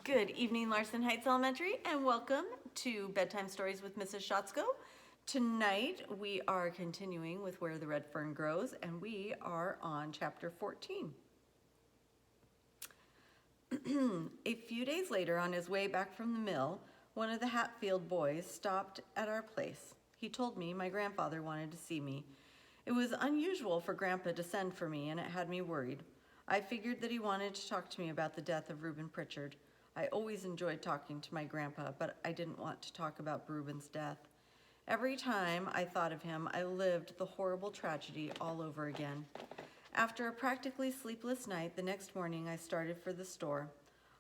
Good evening, Larson Heights Elementary, and welcome to Bedtime Stories with Mrs. Schatzko. Tonight we are continuing with Where the Red Fern Grows, and we are on chapter 14. A few days later, on his way back from the mill, one of the Hatfield boys stopped at our place. He told me my grandfather wanted to see me. It was unusual for Grandpa to send for me, and it had me worried. I figured that he wanted to talk to me about the death of Reuben Pritchard. I always enjoyed talking to my grandpa, but I didn't want to talk about Reuben's death. Every time I thought of him, I lived the horrible tragedy all over again. After a practically sleepless night, the next morning I started for the store.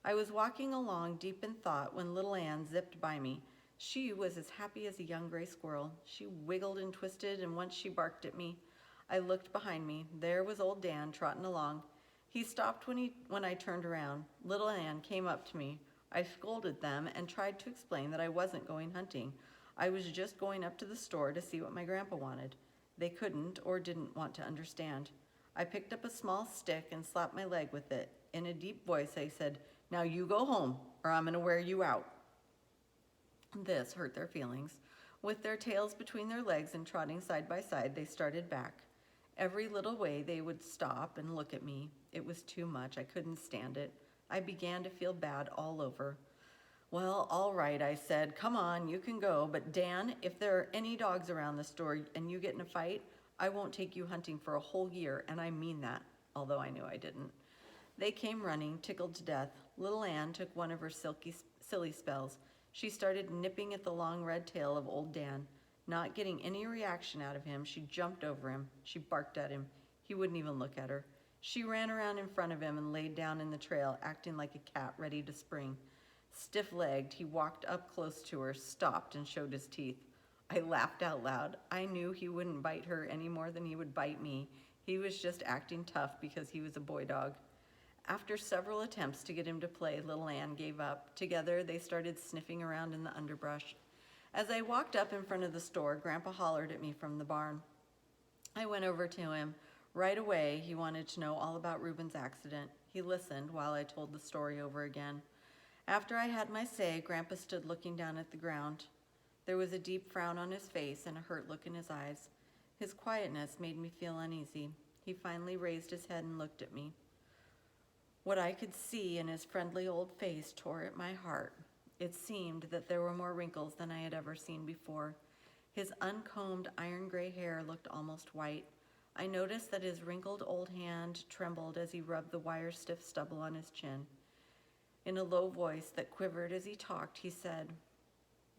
I was walking along deep in thought when little Ann zipped by me. She was as happy as a young gray squirrel. She wiggled and twisted, and once she barked at me. I looked behind me. There was old Dan trotting along. He stopped when I turned around. Little Ann came up to me. I scolded them and tried to explain that I wasn't going hunting. I was just going up to the store to see what my grandpa wanted. They couldn't or didn't want to understand. I picked up a small stick and slapped my leg with it. In a deep voice, I said, "Now you go home, or I'm going to wear you out." This hurt their feelings. With their tails between their legs and trotting side by side, they started back. Every little way they would stop and look at me. It was too much. I couldn't stand it. I began to feel bad all over. "Well, all right," I said. "Come on, you can go. But Dan, if there are any dogs around the store and you get in a fight, I won't take you hunting for a whole year, and I mean that," although I knew I didn't. They came running, tickled to death. Little Ann took one of her silly spells. She started nipping at the long red tail of old Dan. Not getting any reaction out of him, she jumped over him. She barked at him. He wouldn't even look at her. She ran around in front of him and laid down in the trail, acting like a cat ready to spring. Stiff-legged, he walked up close to her, stopped, and showed his teeth. I laughed out loud. I knew he wouldn't bite her any more than he would bite me. He was just acting tough because he was a boy dog. After several attempts to get him to play, little Ann gave up. Together, they started sniffing around in the underbrush. As I walked up in front of the store, Grandpa hollered at me from the barn. I went over to him. Right away, he wanted to know all about Reuben's accident. He listened while I told the story over again. After I had my say, Grandpa stood looking down at the ground. There was a deep frown on his face and a hurt look in his eyes. His quietness made me feel uneasy. He finally raised his head and looked at me. What I could see in his friendly old face tore at my heart. It seemed that there were more wrinkles than I had ever seen before. His uncombed iron gray hair looked almost white. I noticed that his wrinkled old hand trembled as he rubbed the wire-stiff stubble on his chin. In a low voice that quivered as he talked, he said,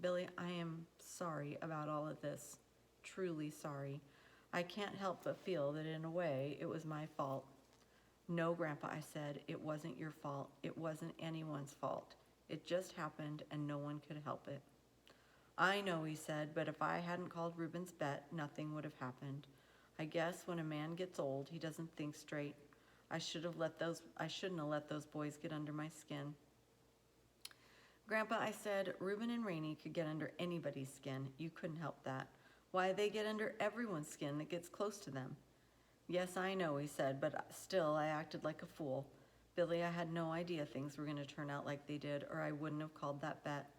"Billy, I am sorry about all of this. Truly sorry. I can't help but feel that in a way it was my fault." "No, Grandpa," I said, "it wasn't your fault. It wasn't anyone's fault. It just happened and no one could help it." "I know," he said, "but if I hadn't called Reuben's bet, nothing would have happened. I guess when a man gets old, he doesn't think straight. I shouldn't have let those boys get under my skin." "Grandpa," I said, "Reuben and Rainey could get under anybody's skin. You couldn't help that. Why, they get under everyone's skin that gets close to them." "Yes, I know," he said, "but still I acted like a fool. Billy, I had no idea things were going to turn out like they did, or I wouldn't have called that bet."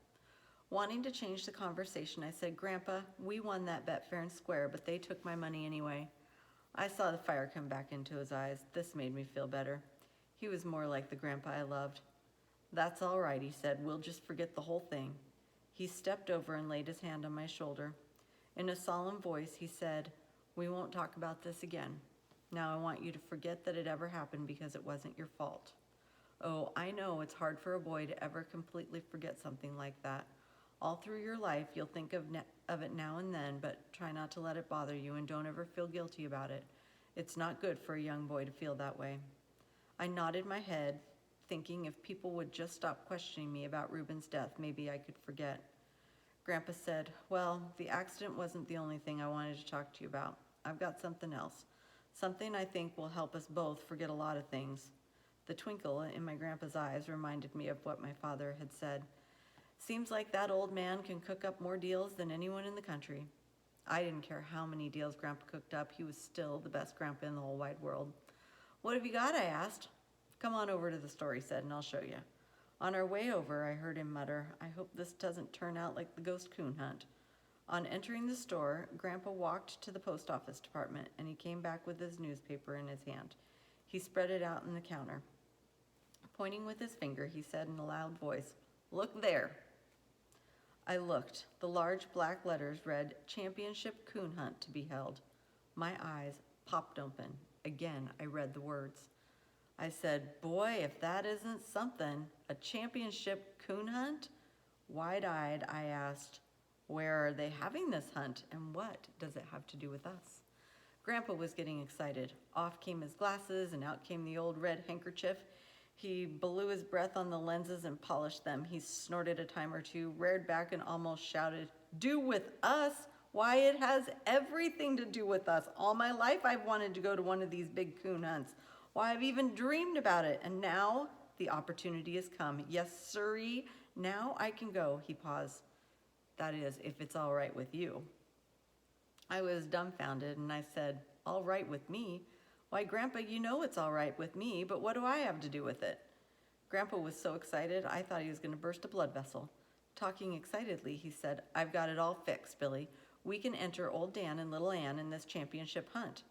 Wanting to change the conversation, I said, "Grandpa, we won that bet fair and square, but they took my money anyway." I saw the fire come back into his eyes. This made me feel better. He was more like the grandpa I loved. "That's all right," he said. "We'll just forget the whole thing." He stepped over and laid his hand on my shoulder. In a solemn voice, he said, "We won't talk about this again. Now I want you to forget that it ever happened because it wasn't your fault." Oh, I know it's hard for a boy to ever completely forget something like that. All through your life, you'll think of it now and then, but try not to let it bother you and don't ever feel guilty about it. It's not good for a young boy to feel that way. I nodded my head, thinking if people would just stop questioning me about Reuben's death, maybe I could forget. Grandpa said, "Well, the accident wasn't the only thing I wanted to talk to you about. I've got something else. Something I think will help us both forget a lot of things." The twinkle in my grandpa's eyes reminded me of what my father had said. "Seems like that old man can cook up more deals than anyone in the country." I didn't care how many deals Grandpa cooked up. He was still the best grandpa in the whole wide world. "What have you got?" I asked. "Come on over to the store," he said, "and I'll show you." On our way over, I heard him mutter, "I hope this doesn't turn out like the ghost coon hunt." On entering the store, Grandpa walked to the post office department, and he came back with his newspaper in his hand. He spread it out on the counter. Pointing with his finger, he said in a loud voice, "Look there." I looked. The large black letters read, "Championship Coon Hunt to be held." My eyes popped open. Again, I read the words. I said, "Boy, if that isn't something, a championship coon hunt?" Wide-eyed, I asked, "Where are they having this hunt, and what does it have to do with us?" Grandpa was getting excited. Off came his glasses, and out came the old red handkerchief. He blew his breath on the lenses and polished them. He snorted a time or two, reared back, and almost shouted, "Do with us? Why, it has everything to do with us. All my life I've wanted to go to one of these big coon hunts. Why, I've even dreamed about it, and now the opportunity has come. Yes, sirree, now I can go." He paused. "That is, if it's all right with you." I was dumbfounded, and I said, "All right with me? Why, Grandpa, you know it's all right with me, but what do I have to do with it?" Grandpa was so excited, I thought he was going to burst a blood vessel. Talking excitedly, he said, "I've got it all fixed, Billy. We can enter old Dan and little Ann in this championship hunt."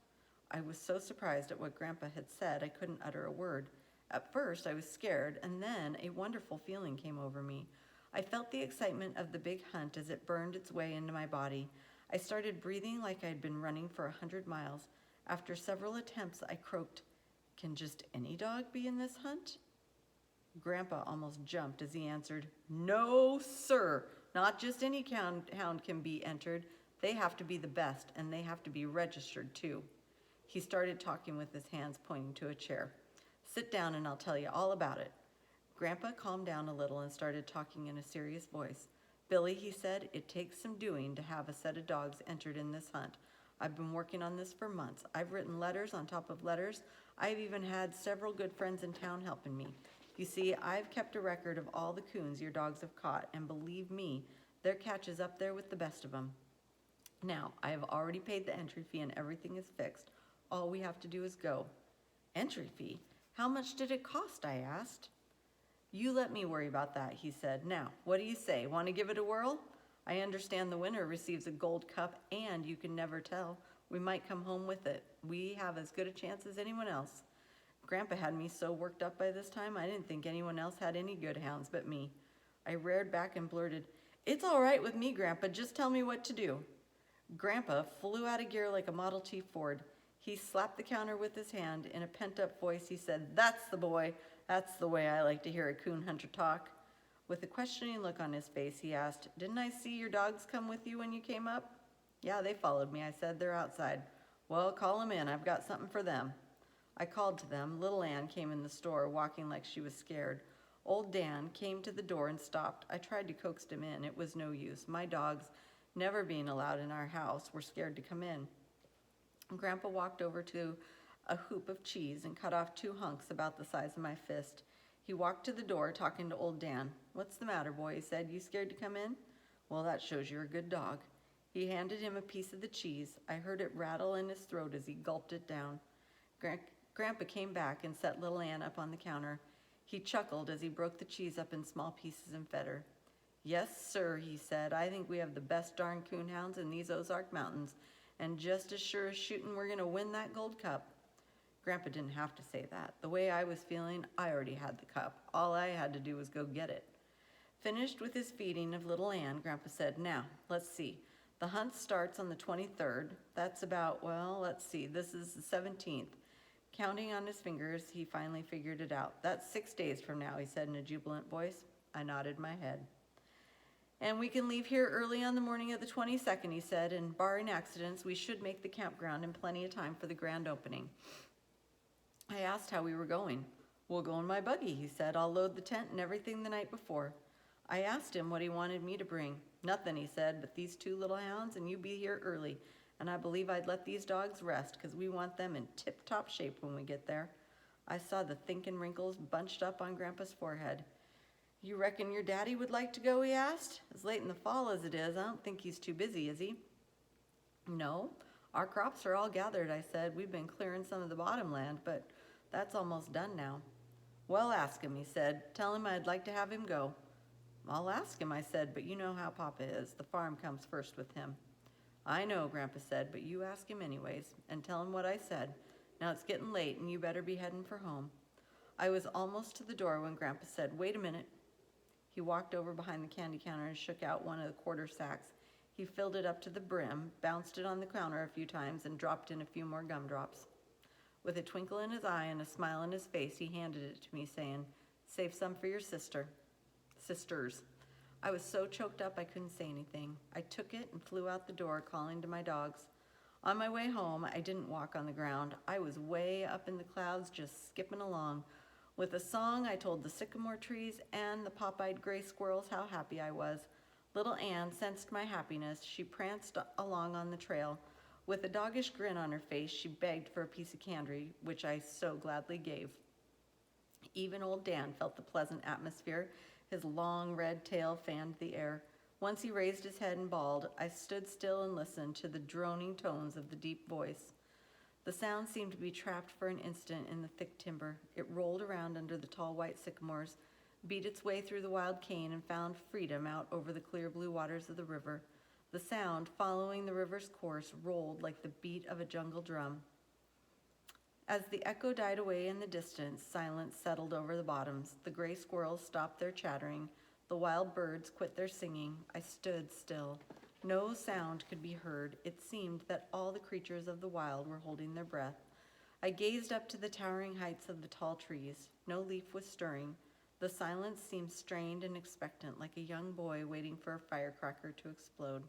I was so surprised at what Grandpa had said, I couldn't utter a word. At first, I was scared, and then a wonderful feeling came over me. I felt the excitement of the big hunt as it burned its way into my body. I started breathing like I'd been running for 100 miles. After several attempts, I croaked, "Can just any dog be in this hunt?" Grandpa almost jumped as he answered, "No, sir. Not just any hound can be entered. They have to be the best, and they have to be registered, too." He started talking with his hands pointing to a chair. "Sit down and I'll tell you all about it." Grandpa calmed down a little and started talking in a serious voice. "Billy," he said, "it takes some doing to have a set of dogs entered in this hunt. I've been working on this for months. I've written letters on top of letters. I've even had several good friends in town helping me. You see, I've kept a record of all the coons your dogs have caught, and believe me, their catch is up there with the best of them. Now, I have already paid the entry fee and everything is fixed. All we have to do is go." "Entry fee? How much did it cost?" I asked. "You let me worry about that," he said. "Now, what do you say? Want to give it a whirl? I understand the winner receives a gold cup, and you can never tell. We might come home with it. We have as good a chance as anyone else." Grandpa had me so worked up by this time, I didn't think anyone else had any good hounds but me. I reared back and blurted, "It's all right with me, Grandpa. Just tell me what to do." Grandpa flew out of gear like a Model T Ford. He slapped the counter with his hand. In a pent-up voice, he said, "That's the boy. That's the way I like to hear a coon hunter talk." With a questioning look on his face, he asked, "Didn't I see your dogs come with you when you came up?" "Yeah, they followed me," I said. "They're outside." "Well, call them in. I've got something for them." I called to them. Little Ann came in the store, walking like she was scared. Old Dan came to the door and stopped. I tried to coax him in. It was no use. My dogs, never being allowed in our house, were scared to come in. Grandpa walked over to a hoop of cheese and cut off 2 hunks about the size of my fist. He walked to the door, talking to old Dan. "What's the matter, boy?" he said. "You scared to come in? Well, that shows you're a good dog." He handed him a piece of the cheese. I heard it rattle in his throat as he gulped it down. Grandpa came back and set little Ann up on the counter. He chuckled as he broke the cheese up in small pieces and fed her. "Yes, sir," he said. "I think we have the best darn coonhounds in these Ozark Mountains, and just as sure as shooting we're going to win that gold cup." Grandpa didn't have to say that. The way I was feeling, I already had the cup. All I had to do was go get it. Finished with his feeding of little Ann, Grandpa said, "Now, let's see. The hunt starts on the 23rd. That's about, well, let's see, this is the 17th. Counting on his fingers, he finally figured it out. "That's 6 days from now," he said in a jubilant voice. I nodded my head. "And we can leave here early on the morning of the 22nd, he said, "and barring accidents, we should make the campground in plenty of time for the grand opening." I asked how we were going. "We'll go in my buggy," he said. "I'll load the tent and everything the night before." I asked him what he wanted me to bring. "Nothing," he said, "but these 2 little hounds, and you be here early. And I believe I'd let these dogs rest, 'cause we want them in tip-top shape when we get there." I saw the thinking wrinkles bunched up on Grandpa's forehead. "You reckon your daddy would like to go?" he asked. "As late in the fall as it is, I don't think he's too busy, is he?" "No, our crops are all gathered," I said. "We've been clearing some of the bottomland, but that's almost done now." Well, ask him, he said. Tell him I'd like to have him go. I'll ask him, I said, but you know how Papa is. The farm comes first with him. I know, Grandpa said, but you ask him anyways, and tell him what I said. Now it's getting late, and you better be heading for home. I was almost to the door when Grandpa said, wait a minute. He walked over behind the candy counter and shook out one of the quarter sacks. He filled it up to the brim, bounced it on the counter a few times, and dropped in a few more gumdrops. With a twinkle in his eye and a smile on his face, he handed it to me, saying, save some for your sisters. I was so choked up I couldn't say anything. I took it and flew out the door, calling to my dogs. On my way home, I didn't walk on the ground. I was way up in the clouds, just skipping along. With a song, I told the sycamore trees and the pop-eyed gray squirrels how happy I was. Little Anne sensed my happiness. She pranced along on the trail. With a doggish grin on her face, she begged for a piece of candy, which I so gladly gave. Even old Dan felt the pleasant atmosphere. His long red tail fanned the air. Once he raised his head and bawled, I stood still and listened to the droning tones of the deep voice. The sound seemed to be trapped for an instant in the thick timber. It rolled around under the tall white sycamores, beat its way through the wild cane, and found freedom out over the clear blue waters of the river. The sound, following the river's course, rolled like the beat of a jungle drum. As the echo died away in the distance, silence settled over the bottoms. The gray squirrels stopped their chattering. The wild birds quit their singing. I stood still. No sound could be heard. It seemed that all the creatures of the wild were holding their breath. I gazed up to the towering heights of the tall trees. No leaf was stirring. The silence seemed strained and expectant, like a young boy waiting for a firecracker to explode.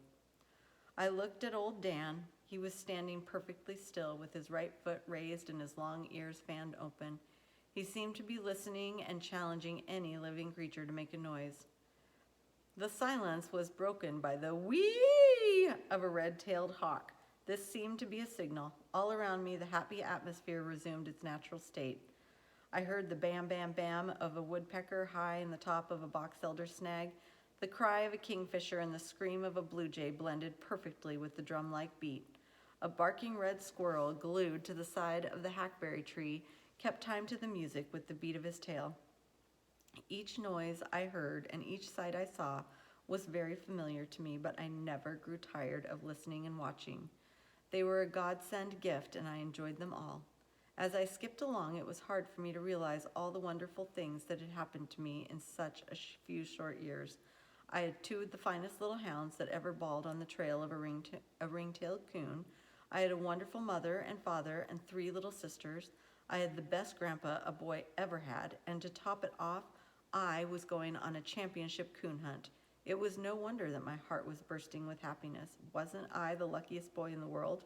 I looked at old Dan. He was standing perfectly still, with his right foot raised and his long ears fanned open. He seemed to be listening and challenging any living creature to make a noise. The silence was broken by the whee of a red-tailed hawk. This seemed to be a signal. All around me, the happy atmosphere resumed its natural state. I heard the bam, bam, bam of a woodpecker high in the top of a box elder snag. The cry of a kingfisher and the scream of a blue jay blended perfectly with the drum-like beat. A barking red squirrel, glued to the side of the hackberry tree, kept time to the music with the beat of his tail. Each noise I heard and each sight I saw was very familiar to me, but I never grew tired of listening and watching. They were a godsend gift, and I enjoyed them all. As I skipped along, it was hard for me to realize all the wonderful things that had happened to me in such a few short years. I had two of the finest little hounds that ever bawled on the trail of a ring-tailed coon. I had a wonderful mother and father and 3 little sisters. I had the best grandpa a boy ever had, and to top it off, I was going on a championship coon hunt. It was no wonder that my heart was bursting with happiness. Wasn't I the luckiest boy in the world?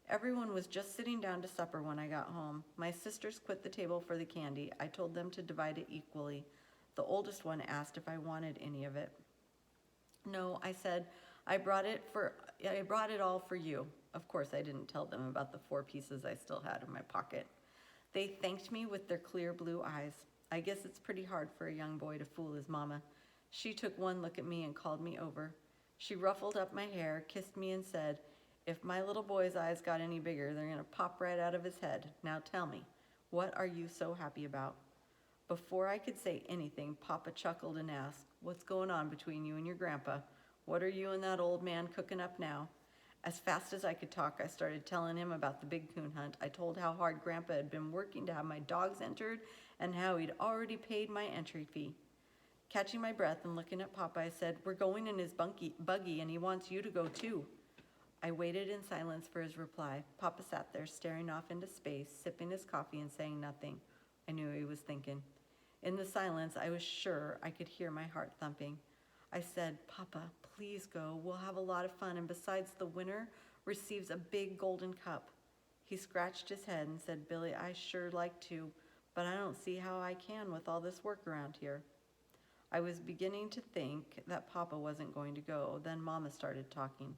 Everyone was just sitting down to supper when I got home. My sisters quit the table for the candy. I told them to divide it equally. The oldest one asked if I wanted any of it. No, I said, I brought it all for you. Of course, I didn't tell them about the 4 pieces I still had in my pocket. They thanked me with their clear blue eyes. I guess it's pretty hard for a young boy to fool his mama. She took one look at me and called me over. She ruffled up my hair, kissed me, and said, if my little boy's eyes got any bigger, they're going to pop right out of his head. Now tell me, what are you so happy about? Before I could say anything, Papa chuckled and asked, what's going on between you and your grandpa? What are you and that old man cooking up now? As fast as I could talk, I started telling him about the big coon hunt. I told how hard Grandpa had been working to have my dogs entered and how he'd already paid my entry fee. Catching my breath and looking at Papa, I said, we're going in his buggy and he wants you to go too. I waited in silence for his reply. Papa sat there staring off into space, sipping his coffee and saying nothing. I knew he was thinking. In the silence, I was sure I could hear my heart thumping. I said, Papa, please go. We'll have a lot of fun, and besides, the winner receives a big golden cup. He scratched his head and said, Billy, I sure like to, but I don't see how I can with all this work around here. I was beginning to think that Papa wasn't going to go. Then Mama started talking.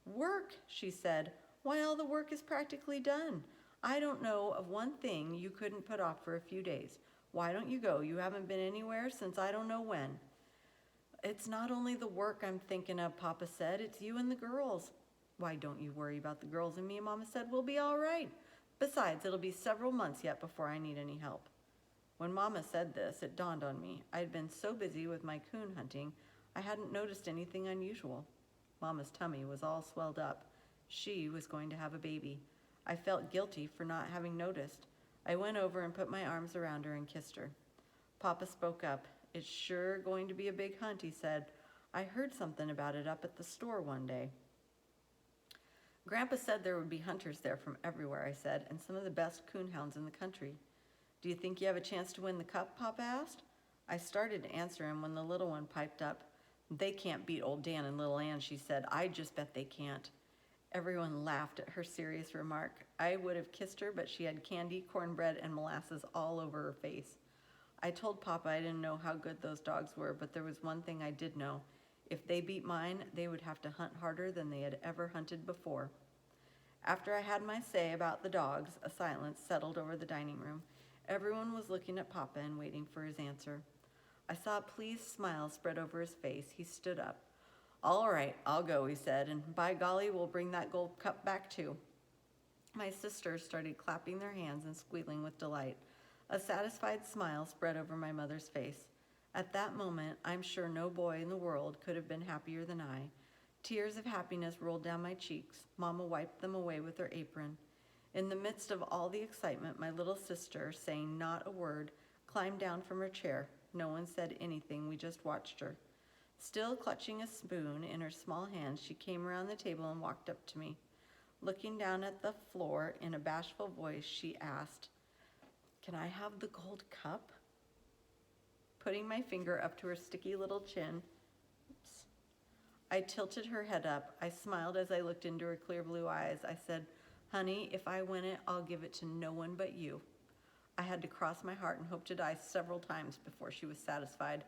Work, she said. Why, all the work is practically done. I don't know of one thing you couldn't put off for a few days. Why don't you go? You haven't been anywhere since I don't know when. It's not only the work I'm thinking of, Papa said. It's you and the girls. Why, don't you worry about the girls and me, Mama said. We'll be all right. Besides, it'll be several months yet before I need any help. When Mama said this, it dawned on me. I had been so busy with my coon hunting, I hadn't noticed anything unusual. Mama's tummy was all swelled up. She was going to have a baby. I felt guilty for not having noticed. I went over and put my arms around her and kissed her. Papa spoke up. It's sure going to be a big hunt, he said. I heard something about it up at the store one day. Grandpa said there would be hunters there from everywhere, I said, and some of the best coonhounds in the country. Do you think you have a chance to win the cup, Papa asked. I started to answer him when the little one piped up. They can't beat old Dan and little Ann, she said. I just bet they can't. Everyone laughed at her serious remark. I would have kissed her, but she had candy, cornbread, and molasses all over her face. I told Papa I didn't know how good those dogs were, but there was one thing I did know. If they beat mine, they would have to hunt harder than they had ever hunted before. After I had my say about the dogs, a silence settled over the dining room. Everyone was looking at Papa and waiting for his answer. I saw a pleased smile spread over his face. He stood up. All right, I'll go, he said, and by golly, we'll bring that gold cup back too. My sisters started clapping their hands and squealing with delight. A satisfied smile spread over my mother's face. At that moment, I'm sure no boy in the world could have been happier than I. Tears of happiness rolled down my cheeks. Mama wiped them away with her apron. In the midst of all the excitement, my little sister, saying not a word, climbed down from her chair. No one said anything, we just watched her. Still clutching a spoon in her small hands, she came around the table and walked up to me. Looking down at the floor in a bashful voice, she asked, Can I have the gold cup? Putting my finger up to her sticky little chin, I tilted her head up. I smiled as I looked into her clear blue eyes. I said, Honey, if I win it, I'll give it to no one but you. I had to cross my heart and hope to die several times before she was satisfied.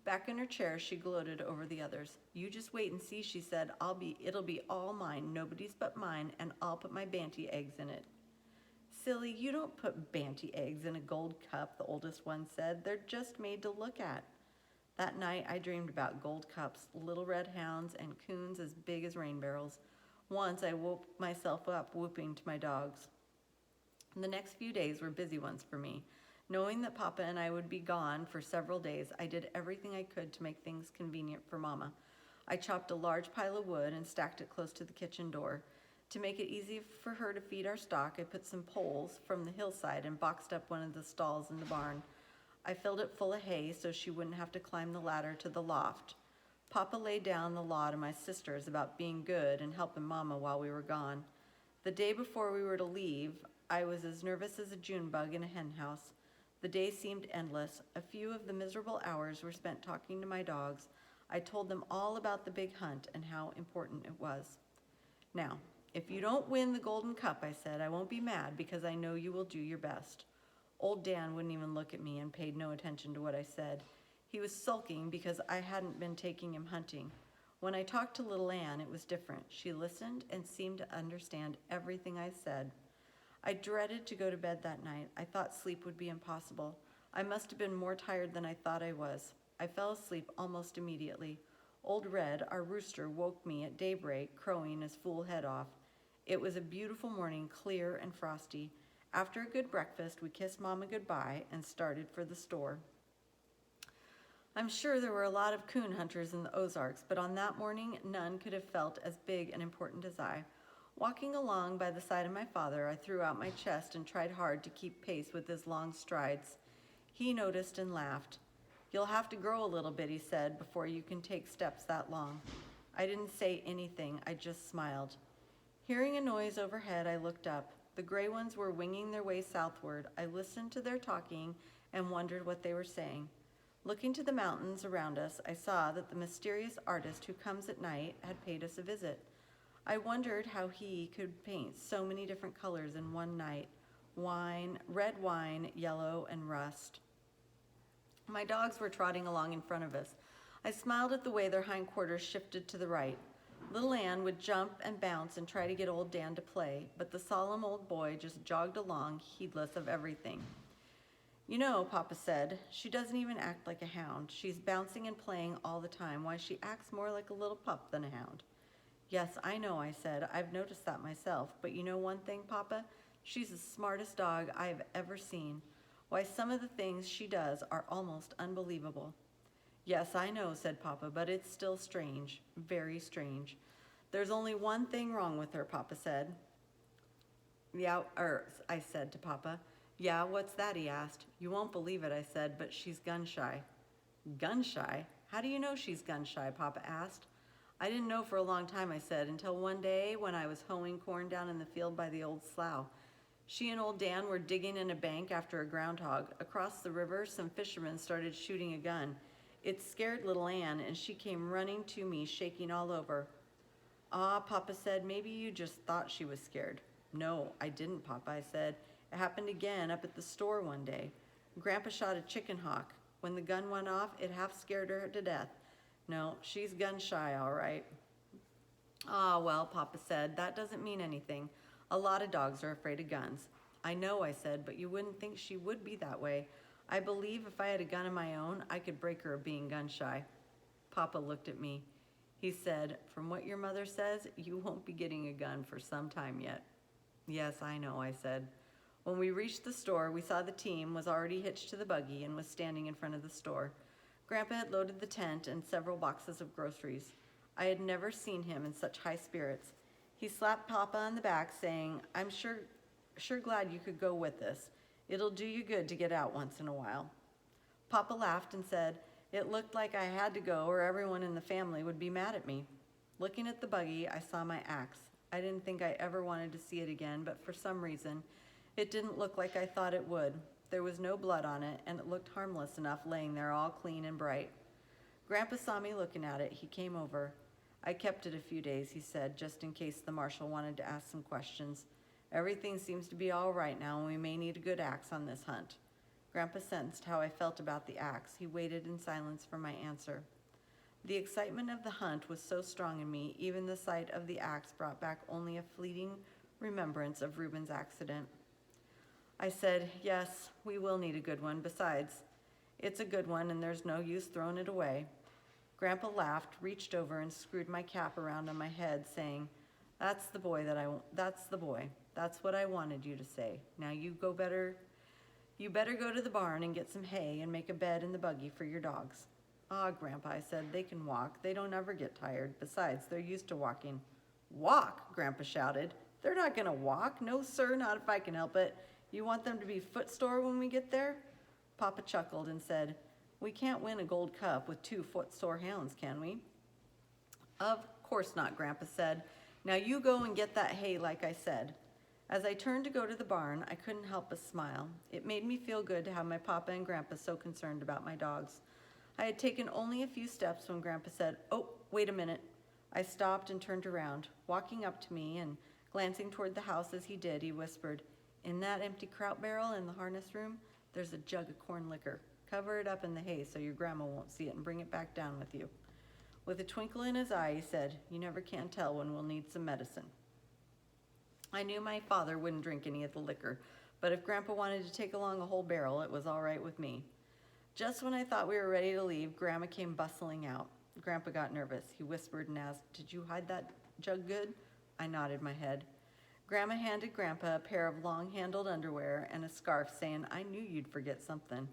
Back in her chair, she gloated over the others. You just wait and see, she said. It'll be all mine, nobody's but mine, and I'll put my banty eggs in it. Silly, you don't put banty eggs in a gold cup, the oldest one said. They're just made to look at. That night, I dreamed about gold cups, little red hounds, and coons as big as rain barrels. Once, I woke myself up whooping to my dogs. The next few days were busy ones for me. Knowing that Papa and I would be gone for several days, I did everything I could to make things convenient for Mama. I chopped a large pile of wood and stacked it close to the kitchen door. To make it easy for her to feed our stock, I put some poles from the hillside and boxed up one of the stalls in the barn. I filled it full of hay so she wouldn't have to climb the ladder to the loft. Papa laid down the law to my sisters about being good and helping Mama while we were gone. The day before we were to leave, I was as nervous as a June bug in a hen house. The day seemed endless. A few of the miserable hours were spent talking to my dogs. I told them all about the big hunt and how important it was. Now, if you don't win the golden cup, I said, I won't be mad because I know you will do your best. Old Dan wouldn't even look at me and paid no attention to what I said. He was sulking because I hadn't been taking him hunting. When I talked to little Ann, it was different. She listened and seemed to understand everything I said. I dreaded to go to bed that night. I thought sleep would be impossible. I must have been more tired than I thought I was. I fell asleep almost immediately. Old Red, our rooster, woke me at daybreak, crowing his fool head off. It was a beautiful morning, clear and frosty. After a good breakfast, we kissed Mama goodbye and started for the store. I'm sure there were a lot of coon hunters in the Ozarks, but on that morning, none could have felt as big and important as I. Walking along by the side of my father, I threw out my chest and tried hard to keep pace with his long strides. He noticed and laughed. You'll have to grow a little bit, he said, before you can take steps that long. I didn't say anything, I just smiled. Hearing a noise overhead, I looked up. The gray ones were winging their way southward. I listened to their talking and wondered what they were saying. Looking to the mountains around us, I saw that the mysterious artist who comes at night had paid us a visit. I wondered how he could paint so many different colors in one night: wine, red wine, yellow, and rust. My dogs were trotting along in front of us. I smiled at the way their hindquarters shifted to the right. Little Ann would jump and bounce and try to get old Dan to play, but the solemn old boy just jogged along, heedless of everything. You know, Papa said, she doesn't even act like a hound. She's bouncing and playing all the time. Why, she acts more like a little pup than a hound. Yes, I know, I said. I've noticed that myself. But you know one thing, Papa? She's the smartest dog I have ever seen. Why, some of the things she does are almost unbelievable. Yes, I know, said Papa, but it's still strange, very strange. There's only one thing wrong with her, Papa said. I said to Papa. Yeah, what's that, he asked. You won't believe it, I said, but she's gun-shy. Gun-shy? How do you know she's gun-shy, Papa asked. I didn't know for a long time, I said, until one day when I was hoeing corn down in the field by the old slough. She and old Dan were digging in a bank after a groundhog. Across the river, some fishermen started shooting a gun. It scared little Ann, and she came running to me, shaking all over. Ah, Papa said, maybe you just thought she was scared. No, I didn't, Papa, I said. It happened again up at the store one day. Grandpa shot a chicken hawk. When the gun went off, it half scared her to death. No, she's gun shy, all right. Ah, well, Papa said, that doesn't mean anything. A lot of dogs are afraid of guns. I know, I said, but you wouldn't think she would be that way. I believe if I had a gun of my own, I could break her of being gun shy. Papa looked at me. He said, from what your mother says, you won't be getting a gun for some time yet. Yes, I know, I said. When we reached the store, we saw the team was already hitched to the buggy and was standing in front of the store. Grandpa had loaded the tent and several boxes of groceries. I had never seen him in such high spirits. He slapped Papa on the back, saying, I'm sure glad you could go with us. It'll do you good to get out once in a while. Papa laughed and said, it looked like I had to go or everyone in the family would be mad at me. Looking at the buggy, I saw my axe. I didn't think I ever wanted to see it again, but for some reason, it didn't look like I thought it would. There was no blood on it, and it looked harmless enough laying there all clean and bright. Grandpa saw me looking at it. He came over. I kept it a few days, he said, just in case the marshal wanted to ask some questions. Everything seems to be all right now, and we may need a good axe on this hunt. Grandpa sensed how I felt about the axe. He waited in silence for my answer. The excitement of the hunt was so strong in me, even the sight of the axe brought back only a fleeting remembrance of Reuben's accident. I said, yes, we will need a good one. Besides, it's a good one, and there's no use throwing it away. Grandpa laughed, reached over, and screwed my cap around on my head, saying, That's the boy. That's what I wanted you to say. Now you better go to the barn and get some hay and make a bed in the buggy for your dogs. Ah, Grandpa, I said, they can walk. They don't ever get tired. Besides, they're used to walking. Walk, Grandpa shouted. They're not going to walk. No, sir, not if I can help it. You want them to be footsore when we get there? Papa chuckled and said, we can't win a gold cup with 2 footsore hounds, can we? Of course not, Grandpa said. Now you go and get that hay like I said. As I turned to go to the barn, I couldn't help but smile. It made me feel good to have my Papa and Grandpa so concerned about my dogs. I had taken only a few steps when Grandpa said, oh, wait a minute. I stopped and turned around. Walking up to me and glancing toward the house as he did, he whispered, in that empty kraut barrel in the harness room, there's a jug of corn liquor. Cover it up in the hay so your grandma won't see it and bring it back down with you. With a twinkle in his eye, he said, you never can tell when we'll need some medicine. I knew my father wouldn't drink any of the liquor, but if Grandpa wanted to take along a whole barrel, it was all right with me. Just when I thought we were ready to leave, Grandma came bustling out. Grandpa got nervous. He whispered and asked, did you hide that jug good? I nodded my head. Grandma handed Grandpa a pair of long-handled underwear and a scarf, saying, I knew you'd forget something.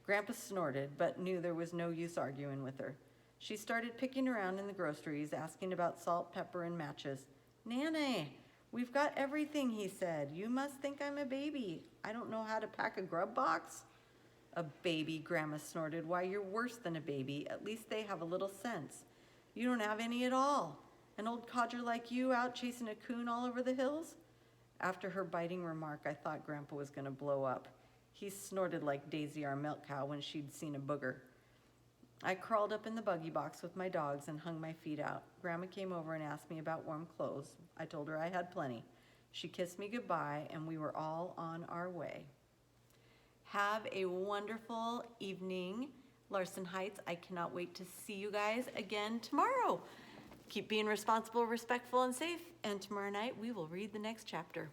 Grandpa snorted, but knew there was no use arguing with her. She started picking around in the groceries, asking about salt, pepper, and matches. Nanny, we've got everything, he said. You must think I'm a baby. I don't know how to pack a grub box. A baby, Grandma snorted. Why, you're worse than a baby. At least they have a little sense. You don't have any at all. An old codger like you out chasing a coon all over the hills? After her biting remark, I thought Grandpa was going to blow up. He snorted like Daisy, our milk cow, when she'd seen a booger. I crawled up in the buggy box with my dogs and hung my feet out. Grandma came over and asked me about warm clothes. I told her I had plenty. She kissed me goodbye, and we were all on our way. Have a wonderful evening, Larson Heights. I cannot wait to see you guys again tomorrow. Keep being responsible, respectful, and safe. And tomorrow night, we will read the next chapter.